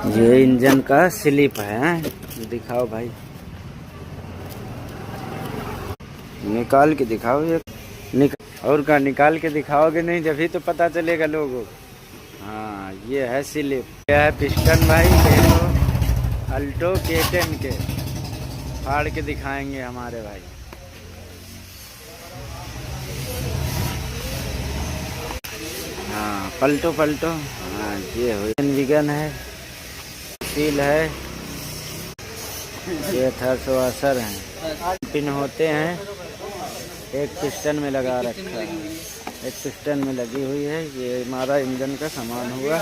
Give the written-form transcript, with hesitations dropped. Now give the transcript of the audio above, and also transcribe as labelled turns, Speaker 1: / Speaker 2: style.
Speaker 1: ये इंजन का स्लिप है, दिखाओ भाई, निकाल के दिखाओ ये। और का निकाल के दिखाओगे नहीं जब ही तो पता चलेगा लोगों को। हाँ ये है स्लिप, ये है पिस्टन भाई, देखो अल्टो K10 के, फाड़ के दिखाएंगे हमारे भाई। हाँ पलटो पलटो, हाँ ये विगन है, सील है, ये थर्सवाशर है, पिन होते हैं, एक पिस्टन में लगा रखा है, एक पिस्टन में लगी हुई है। ये हमारा इंजन का सामान हुआ।